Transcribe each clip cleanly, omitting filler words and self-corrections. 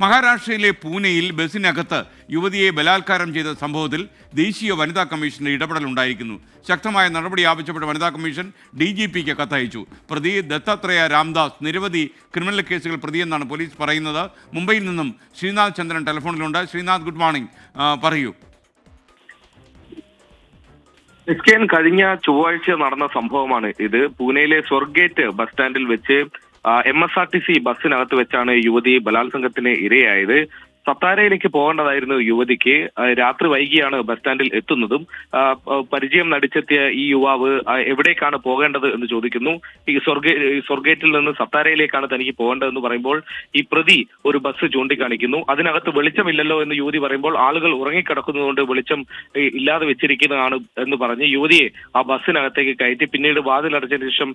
മഹാരാഷ്ട്രയിലെ പൂനെയിൽ ബസിനകത്ത് യുവതിയെ ബലാത്കാരം ചെയ്ത സംഭവത്തിൽ ദേശീയ വനിതാ കമ്മീഷന്റെ ഇടപെടലുണ്ടായിരിക്കുന്നു. ശക്തമായ നടപടി ആവശ്യപ്പെട്ട് വനിതാ കമ്മീഷൻ DGPക്ക് കത്തയച്ചു. പ്രതി ദത്താത്രേയ രാംദാസ് നിരവധി ക്രിമിനൽ കേസുകൾ പ്രതിയെന്നാണ് പോലീസ് പറയുന്നത്. മുംബൈയിൽ നിന്നും ശ്രീനാഥ് ചന്ദ്രൻ ടെലിഫോണിലുണ്ട്. Srinath, good morning. പറയൂ. കഴിഞ്ഞ ചൊവ്വാഴ്ച നടന്ന സംഭവമാണ് ഇത്. പൂനെയിലെ സ്വർഗേറ്റ് ബസ് സ്റ്റാൻഡിൽ വെച്ച് MSRTC ബസ്സിനകത്ത് വെച്ചാണ് യുവതി ബലാത്സംഗത്തിന് ഇരയായത്. സത്താരയിലേക്ക് പോകേണ്ടതായിരുന്നു യുവതിക്ക്. രാത്രി വൈകിയാണ് ബസ് സ്റ്റാൻഡിൽ എത്തുന്നതും. പരിചയം നടിച്ചെത്തിയ ഈ യുവാവ് എവിടേക്കാണ് പോകേണ്ടത് എന്ന് ചോദിക്കുന്നു. ഈ സ്വർഗേറ്റിൽ നിന്ന് സത്താരയിലേക്കാണ് തനിക്ക് പോകേണ്ടതെന്ന് പറയുമ്പോൾ ഈ പ്രതി ഒരു ബസ് ചൂണ്ടിക്കാണിക്കുന്നു. അതിനകത്ത് വെളിച്ചമില്ലല്ലോ എന്ന് യുവതി പറയുമ്പോൾ ആളുകൾ ഉറങ്ങിക്കിടക്കുന്നതുകൊണ്ട് വെളിച്ചം ഇല്ലാതെ വെച്ചിരിക്കുന്നതാണ് എന്ന് പറഞ്ഞ് യുവതിയെ ആ ബസ്സിനകത്തേക്ക് കയറ്റി പിന്നീട് വാതിലടച്ചതിന് ശേഷം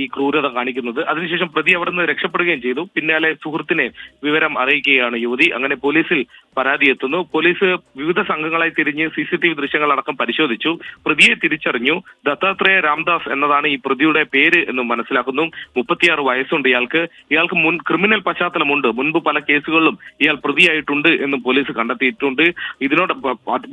ഈ ക്രൂരത കാണിക്കുന്നത്. അതിനുശേഷം പ്രതി അവിടെ നിന്ന് രക്ഷപ്പെടുകയും ചെയ്തു. പിന്നാലെ സുഹൃത്തിനെ വിവരം അറിയിക്കുകയാണ് യുവതി. അങ്ങനെ പോലീസിൽ പരാതി എത്തുന്നു. പോലീസ് വിവിധ സംഘങ്ങളായി തിരിഞ്ഞ് CCTV ദൃശ്യങ്ങളടക്കം പരിശോധിച്ചു. പ്രതിയെ തിരിച്ചറിഞ്ഞു. ദത്താത്രേയ രാംദാസ് എന്നതാണ് ഈ പ്രതിയുടെ പേര് എന്ന് മനസ്സിലാക്കുന്നു. 36 വയസ്സുണ്ട് ഇയാൾക്ക്. മുൻ ക്രിമിനൽ പശ്ചാത്തലമുണ്ട്. മുൻപ് പല കേസുകളിലും ഇയാൾ പ്രതിയായിട്ടുണ്ട് എന്നും പോലീസ് കണ്ടെത്തിയിട്ടുണ്ട്. ഇതിനോട്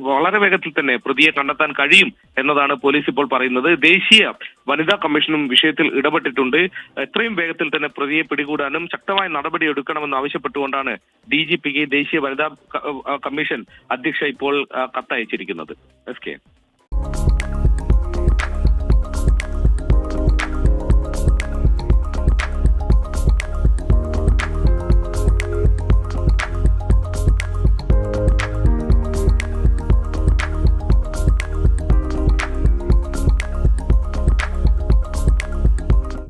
വളരെ വേഗത്തിൽ തന്നെ പ്രതിയെ കണ്ടെത്താൻ കഴിയും എന്നതാണ് പോലീസ് ഇപ്പോൾ പറയുന്നത്. ദേശീയ വനിതാ കമ്മീഷനും വിഷയത്തിൽ ഇടപെട്ടിട്ടുണ്ട്. എത്രയും വേഗത്തിൽ തന്നെ പ്രതിയെ പിടികൂടാനും ശക്തമായ നടപടി എടുക്കണമെന്ന് ആവശ്യപ്പെട്ടുകൊണ്ടാണ് DGPക്ക് ദേശീയ വനിതാ കമ്മീഷൻ അധ്യക്ഷ ഇപ്പോൾ കത്തയച്ചിരിക്കുന്നത്. SK